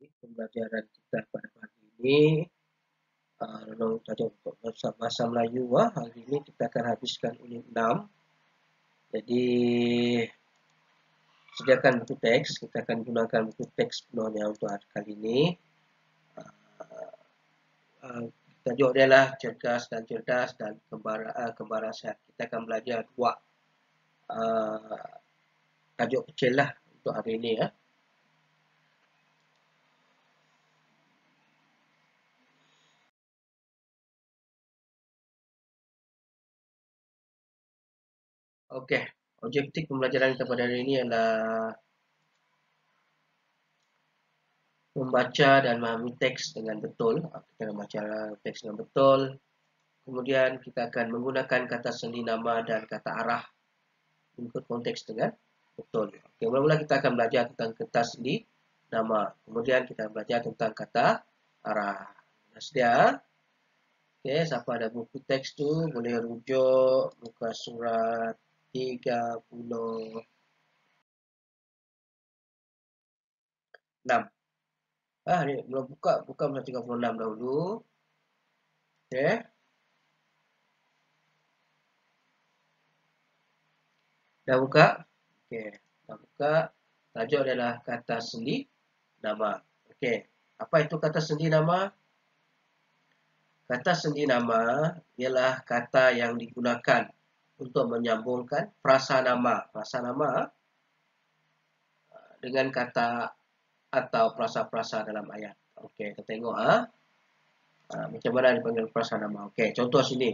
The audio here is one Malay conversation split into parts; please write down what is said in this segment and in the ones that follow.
Pembelajaran kita pada pagi ini untuk bahasa Melayu. Hari ini kita akan habiskan unit 6. Jadi sediakan buku teks. Kita akan gunakan buku teks penuhnya untuk hari kali ini. Tajuk dia adalah cerdas dan kembaran sehat. Kita akan belajar dua tajuk kecil lah untuk hari ini ya. Okey, objektif pembelajaran kita pada hari ini adalah membaca dan memahami teks dengan betul. Kita akan membaca teks dengan betul. Kemudian kita akan menggunakan kata sendi nama dan kata arah mengikut konteks dengan betul. Okey, mula-mula kita akan belajar tentang kata sendi nama. Kemudian kita belajar tentang kata arah. Dah sedia? Okey, siapa ada buku teks tu boleh rujuk muka surat 36. Ni belum buka muka 36 dahulu. Okey. Dah buka? Okey, dah buka. Tajuk adalah kata sendi nama. Okey, apa itu kata sendi nama? Kata sendi nama ialah kata yang digunakan untuk menyambungkan frasa nama. Frasa nama dengan kata atau frasa-frasa dalam ayat. Okey, kita tengok macam mana dipanggil frasa nama. Okey, contoh sini.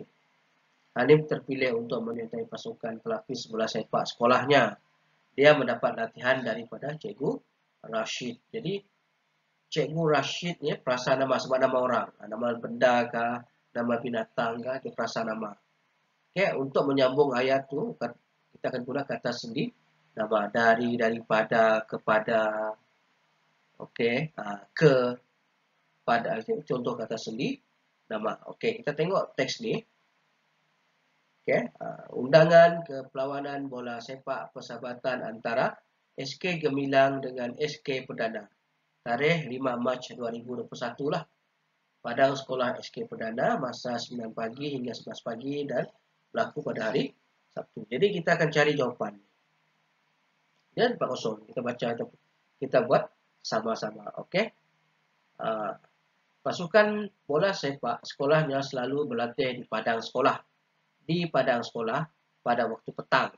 Hanif terpilih untuk menyertai pasukan pelapis bola sepak sekolahnya. Dia mendapat latihan daripada Cikgu Rashid. Jadi, Cikgu Rashid ni perasa nama sebab nama orang. Nama benda ke, nama binatang ke, dia perasa nama. Okay, untuk menyambung ayat tu, kita akan guna kata sendi nama. Dari, daripada, kepada, okay, ke, pada. Contoh kata sendi nama. Okay, kita tengok teks ni. Okay, undangan ke perlawanan bola sepak persahabatan antara SK Gemilang dengan SK Perdana. Tarikh 5 Mac 2021 lah. Padang sekolah SK Perdana masa 9 pagi hingga 11 pagi dan berlaku pada hari Sabtu. Jadi kita akan cari jawapan. Dan 40. Kita baca atau kita buat sama-sama. Okey. Pasukan bola sepak sekolahnya selalu berlatih di padang sekolah. Di padang sekolah pada waktu petang.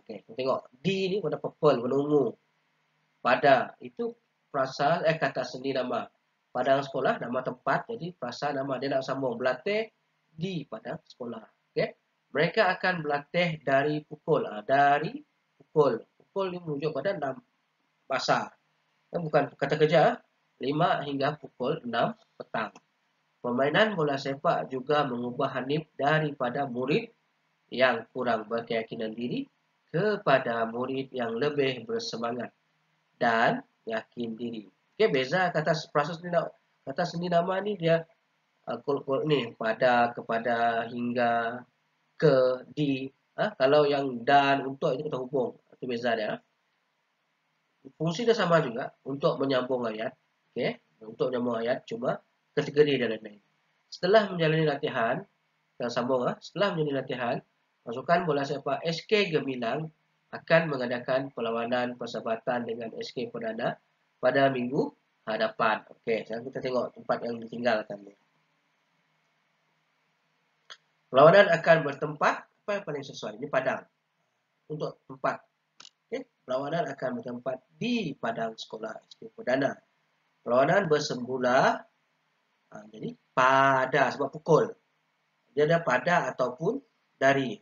Okey, kita tengok di ni warna purple, warna ungu. Pada itu frasa kata sendi nama. Padang sekolah nama tempat, jadi frasa nama dia nak sambung berlatih di padang sekolah. Okey. Mereka akan berlatih dari pukul dari pukul. Pukul ni merujuk pada 6 masa. Bukan kata kerja 5 hingga pukul 6 petang. Permainan bola sepak juga mengubah Hanif daripada murid yang kurang berkeyakinan diri kepada murid yang lebih bersemangat dan yakin diri. Okey, beza kata proses ni kata sendi nama ni dia ni pada, kepada, hingga, ke, di. Kalau yang dan, untuk itu kita hubung. Itu beza dia. Fungsi dia sama juga untuk menyambung ayat. Okey, untuk menyambung ayat cuma kategori dia lain. Setelah menjalani latihan, kita sambung setelah menjalani latihan, pasukan bola sepak SK Gemilang akan mengadakan perlawanan persahabatan dengan SK Perdana pada minggu hadapan. Okey, sekarang kita tengok tempat yang ditinggalkan ni. Perlawanan akan bertempat apa yang paling sesuai? Ini padang. Untuk tempat. Okey, perlawanan akan bertempat di padang sekolah SK Perdana. Perlawanan bersemula jadi pada sebab pukul. Dia ada pada ataupun dari.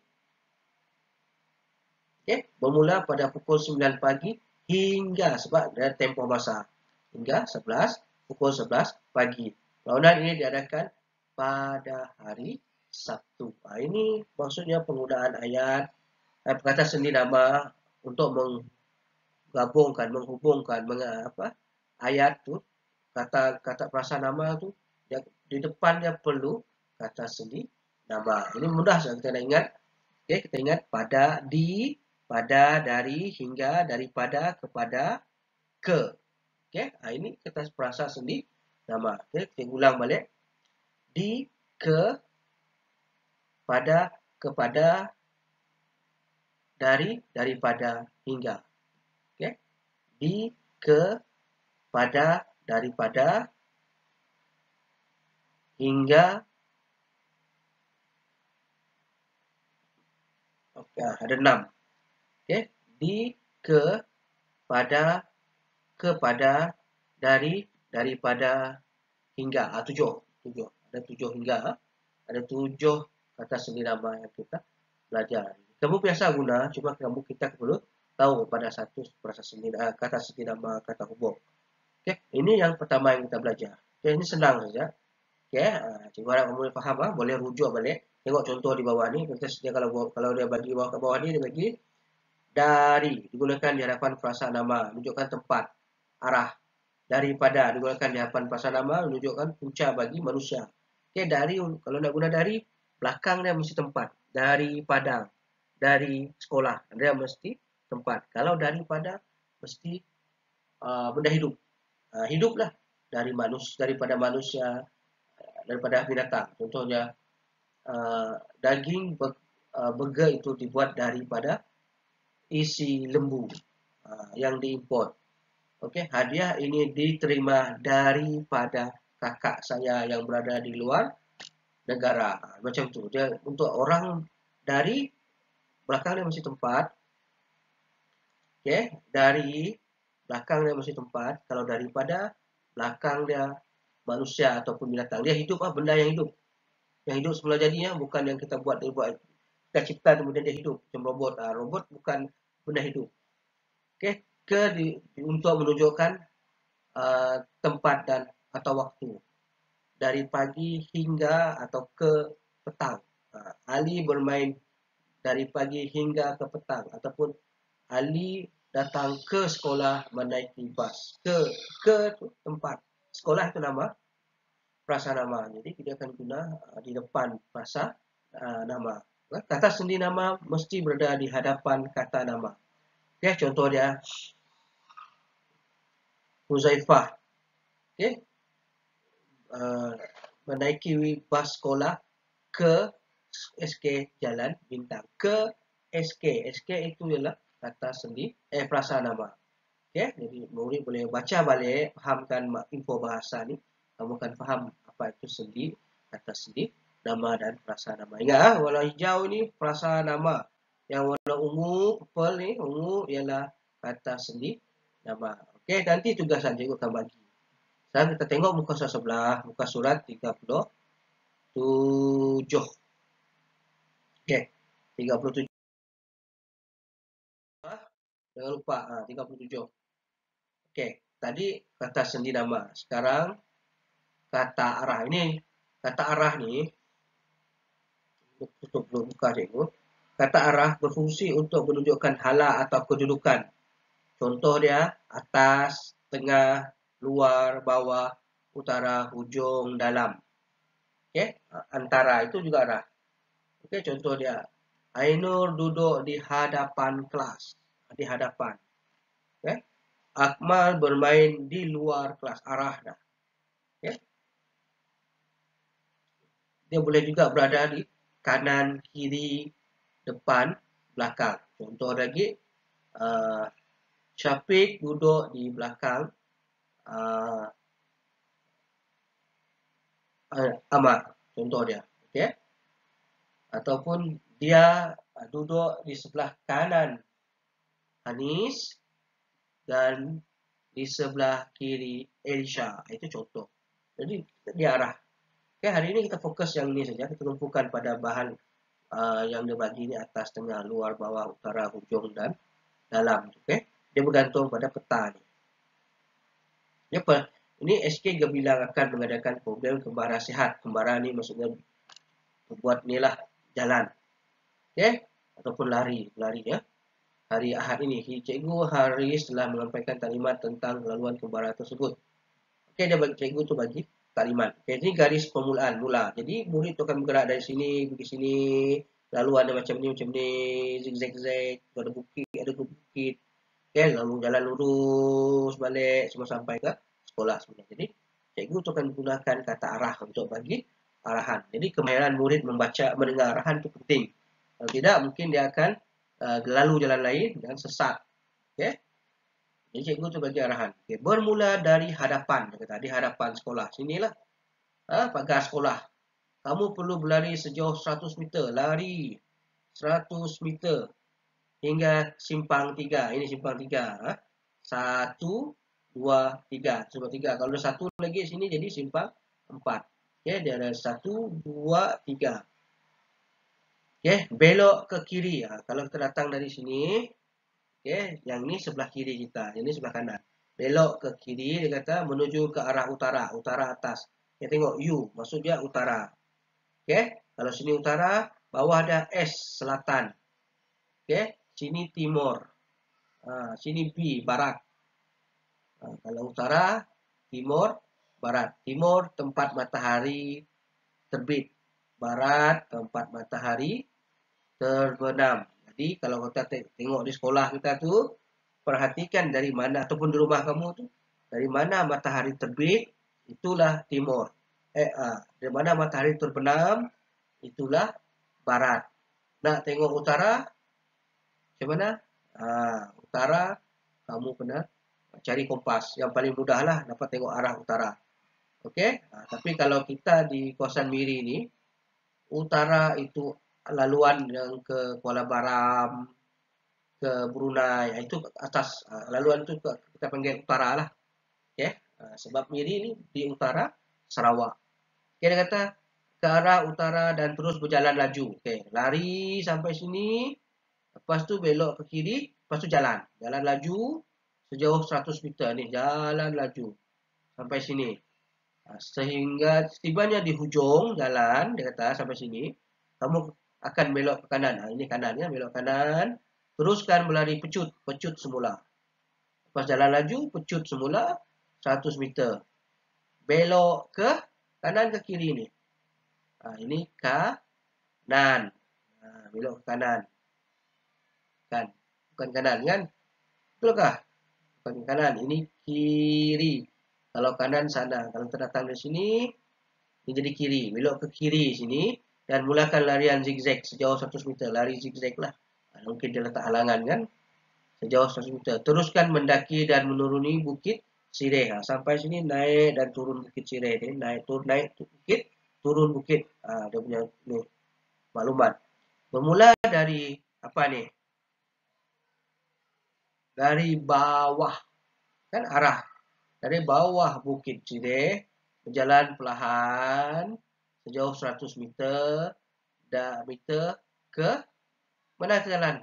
Okey, bermula pada pukul 9 pagi hingga sebab ada tempoh masa hingga 11 pukul 11 pagi. Perlawanan ini diadakan pada hari Sabtu. Ini maksudnya penggunaan ayat perkataan sendi nama untuk menggabungkan, menghubungkan ayat tu, kata perasa nama tu di depannya perlu kata sendi nama. Ini mudah saja kita nak ingat. Okey, kita ingat pada, di, pada, dari, hingga, daripada, kepada, ke. Okey, ini kata perasa sendi nama. Okey, kita ulang balik. Di, ke, pada, kepada, dari, daripada, hingga. Okey. Di, ke, pada, daripada, hingga. Okey, ada 6. Okey. Di, ke, pada, kepada, dari, daripada, hingga. 7. Ada 7 hingga. Ada 7 kata sendi nama yang kita belajar. Kamu biasa guna, cuma kita perlu tahu pada satu perasa sendi, kata sendi nama, kata hubung. Okey, ini yang pertama yang kita belajar. Okey, ini senang saja. Okey, cikgu harap kamu faham, boleh rujuk balik. Tengok contoh di bawah ni. Dia kalau dia bagi bawah ke bawah ni, dia bagi dari digunakan di hadapan frasa nama, menunjukkan tempat, arah. Daripada digunakan di hadapan frasa nama, menunjukkan punca bagi manusia. Okey, dari, kalau nak guna dari, belakang dia mesti tempat. Daripada, dari sekolah, dia mesti tempat. Kalau daripada, mesti benda hidup. Hiduplah daripada manusia, daripada binatang. Contohnya, daging burger itu dibuat daripada isi lembu yang diimport. Okey, hadiah ini diterima daripada kakak saya yang berada di luar negara. Macam tu. Dia untuk orang dari, belakang dia mesti tempat. Okey, dari belakang dia mesti tempat. Kalau daripada, belakang dia manusia ataupun binatang. Dia hidup, benda yang hidup. Yang hidup semula jadi, bukan yang kita buat, kita cipta kemudian dia hidup. Macam robot. Robot bukan benda hidup. Okey, untuk menunjukkan tempat dan atau waktu. Dari pagi hingga atau ke petang. Ali bermain dari pagi hingga ke petang. Ataupun Ali datang ke sekolah menaiki bas. Ke tempat. Sekolah itu nama, frasa nama. Jadi kita akan guna di depan frasa nama. Kata sendi nama mesti berada di hadapan kata nama. Okey, contoh dia Huzaifah. Okey. Menaiki bas sekolah ke SK Jalan Bintang. Ke SK. SK itu ialah kata sendi frasa nama. Okey, jadi murid boleh baca balik, fahamkan info bahasa ni. Kamu akan faham apa itu sendi, kata sendi nama dan frasa nama. Ingat, warna hijau ni frasa nama. Yang warna ungu, purple ni, ungu ialah kata sendi nama. Okey, nanti tugasan cikgu akan bagi. Sekarang kita tengok muka surat sebelah, muka surat 37. Okey, 37. Jangan lupa, 37. Okey, tadi kata sendi nama. Sekarang kata arah. Ini kata arah ni, tutup dulu muka cikgu. Kata arah berfungsi untuk menunjukkan hala atau kedudukan. Contoh dia, atas, tengah, luar, bawah, utara, hujung, dalam. Okey, antara itu juga arah. Okey, contoh dia, Ainur duduk di hadapan kelas. Di hadapan. Okey. Akmal bermain di luar kelas. Arah dah. Okey. Dia boleh juga berada di kanan, kiri, depan, belakang. Contoh lagi, Syafiq duduk di belakang Amar. Contoh dia. Okey. Ataupun dia duduk di sebelah kanan Anis dan di sebelah kiri Elisha. Itu contoh. Jadi dia arah. Okay, hari ini kita fokus yang ini saja. Kita tumpukan pada bahan yang dia bagi ni, atas, tengah, luar, bawah, utara, hujung dan dalam. Okay. Dia bergantung pada peta ni. Ini SK Gebilang akan mengadakan program kembara sihat. Kembara ni maksudnya buat ni lah jalan. Okay. Ataupun lari ya. Hari Ahad ini, Cikgu Haris telah menyampaikan taklimat tentang laluan kembara tersebut. Okey, dia bagi cikgu tu bagi taklimat. Okey, ini garis permulaan mula. Jadi murid tu akan bergerak dari sini pergi sini, laluan dia macam ni, zigzag, ada bukit, Okay, lalu jalan lurus balik semua sampai ke sekolah sebenarnya. Jadi cikgu tu akan gunakan kata arah untuk bagi arahan. Jadi kemahiran murid membaca mendengar arahan itu penting. Kalau tidak mungkin dia akan lalu jalan lain dan sesat. Okay. Jadi cikgu tu bagi arahan. Okay. Bermula dari hadapan, dia kata, di hadapan sekolah. Sinilah pagar sekolah. Kamu perlu berlari sejauh 100 meter. Lari 100 meter hingga simpang 3. Ini simpang 3. 1, 2, 3. Simpang 3. Kalau ada 1 lagi sini jadi simpang 4. Okay, dia ada 1, 2, 3. Okay, belok ke kiri. Kalau kita datang dari sini, okay, yang ni sebelah kiri kita. Yang ni sebelah kanan. Belok ke kiri, dia kata menuju ke arah utara. Utara atas. Kita tengok U, maksud dia utara. Okay, kalau sini utara, bawah ada S, selatan. Okay, sini timur. Sini B, barat. Kalau utara, timur, barat. Timur, tempat matahari terbit. Barat, tempat matahari terbenam. Jadi kalau kita tengok di sekolah kita tu, perhatikan dari mana ataupun di rumah kamu tu, dari mana matahari terbit, itulah timur. Dari mana matahari terbenam, itulah barat. Nak tengok utara, macam mana? Utara, kamu kena cari kompas. Yang paling mudah lah dapat tengok arah utara. Okey. Tapi kalau kita di kawasan Miri ni, utara itu laluan yang ke Kuala Baram, ke Brunei, itu atas. Laluan itu kita panggil utara lah. Okay? Sebab Miri ni di utara Sarawak. Okay, dia kata ke arah utara dan terus berjalan laju. Okay, lari sampai sini, lepas tu belok ke kiri, lepas tu jalan. Jalan laju sejauh 100 meter ni, jalan laju sampai sini. Sehingga tibanya di hujung jalan, dia kata sampai sini, kamu akan belok ke kanan. Ini kanan ya, belok kanan. Teruskan berlari pecut, pecut semula. Lepas jalan laju, pecut semula 100 meter. Belok ke kanan ke kiri ni. Ini kanan. Belok ke kanan. Kan? Bukan kanan kan? Betulkah? Bukan kanan. Ini kiri. Kalau kanan sana. Kalau kita datang dari sini, ini jadi kiri. Belok ke kiri sini. Dan mulakan larian zigzag sejauh 100 meter. Lari zigzag lah. Mungkin dia letak halangan kan. Sejauh 100 meter. Teruskan mendaki dan menuruni bukit Sireh. Sampai sini naik dan turun bukit Sireh. Naik bukit, turun bukit. Dia punya ni, maklumat. Bermula dari apa ni? Dari bawah. Kan arah. Dari bawah bukit Sireh. Berjalan perlahan. Sejauh 100 meter. Meter ke mana ke jalan?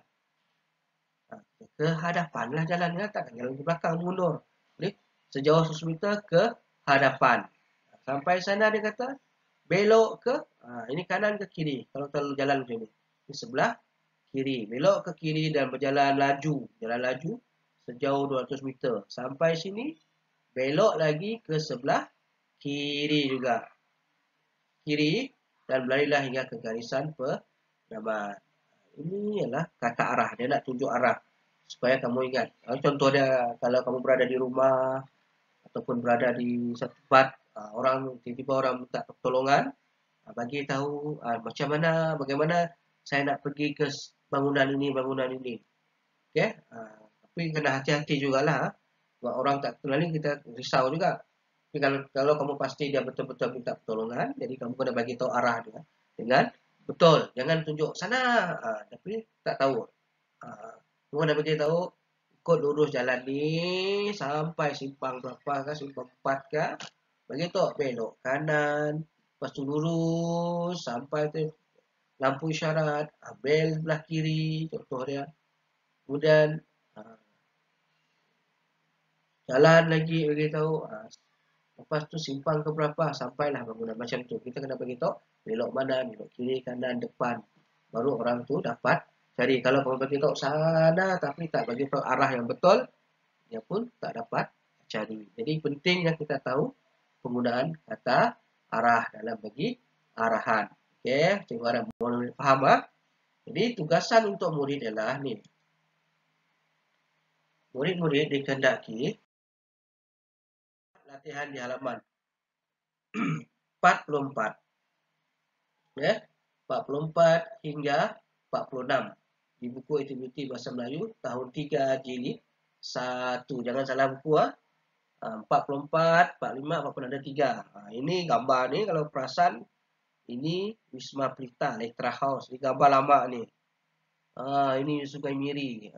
Ke hadapan lah jalannya, takkan jalan ke belakang mundur. Jadi sejauh 100 meter ke hadapan. Sampai sana dia kata belok ke ini kanan ke kiri. Kalau terlalu jalan macam ni. Di sebelah kiri. Belok ke kiri dan berjalan laju. Jalan laju sejauh 200 meter. Sampai sini belok lagi ke sebelah kiri juga. Kiri dan berlarilah hingga ke garisan penamat. Ini ialah kata arah. Dia nak tunjuk arah supaya kamu ingat. Contoh dia, kalau kamu berada di rumah ataupun berada di satu tempat, orang tiba-tiba orang minta pertolongan, bagi tahu macam mana, bagaimana saya nak pergi ke bangunan ini. Okey, tapi kena hati-hati jugalah. Sebab orang tak kenal ni kita risau juga. Tapi kalau kamu pasti dia betul-betul minta pertolongan, jadi kamu kena bagi tahu arah dia dengan betul. Jangan tunjuk sana, tapi tak tahu. Kamu kena bagi tahu ikut lurus jalan ni sampai simpang berapa kah, simpang 4 kah. Bagi tahu belok kanan, lepas tu lurus sampai tu lampu isyarat, bel sebelah kiri, contoh dia. Kemudian jalan lagi bagi tahu. Lepas tu simpang ke berapa, sampailah bangunan macam tu. Kita kena bagi tahu belok mana, belok kiri, kanan, depan. Baru orang tu dapat cari. Kalau kamu bagi tahu sana tapi tak bagi tahu arah yang betul, dia pun tak dapat cari. Jadi pentingnya kita tahu penggunaan kata arah dalam bagi arahan. Okey, cikgu harap murid faham. Jadi tugasan untuk murid adalah ni. murid-murid dikehendaki latihan di halaman 44, ya, 44 hingga 46 di buku Aktiviti Bahasa Melayu tahun 3 jilid 1. Jangan salah buku, 44, 45, 46 ada 3. Ini gambar ni kalau perasan, ini Wisma Pelita, Elektra House. Ini gambar lama ni. Ini Sungai Miri.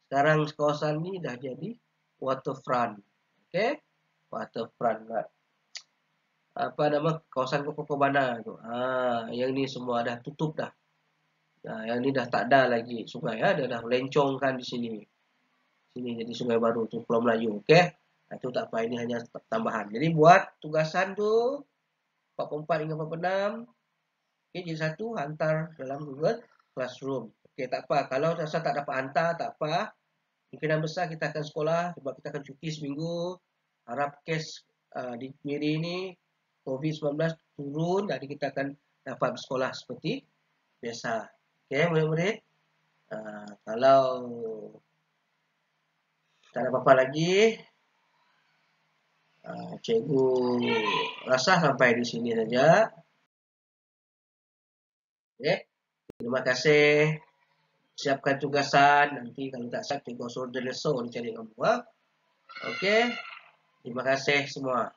Sekarang kawasan ni dah jadi waterfront. Okey, waterfront. Apa nama kawasan Kokobana tu. Yang ni semua dah tutup dah. Yang ni dah tak ada lagi sungai, dia dah melencongkan di sini. Sini jadi sungai baru tu Pulau Melayu. Okey. Itu tak apa, ini hanya tambahan. Jadi buat tugasan tu 44 hingga 46. Okey, jadi satu hantar dalam Google Classroom. Okey, tak apa. Kalau rasa tak dapat hantar, tak apa. Kemungkinan besar kita akan sekolah sebab kita akan cuti seminggu. Harap kes di Miri ini COVID-19 turun, jadi kita akan dapat bersekolah seperti biasa. Okey, murid-murid. Kalau tak ada apa-apa lagi, cikgu rasa sampai di sini saja. Okey, terima kasih. Siapkan tugasan. Nanti kalau tak siap, cikgu suruh dia lesson cari kamu. Okey, terima kasih semua.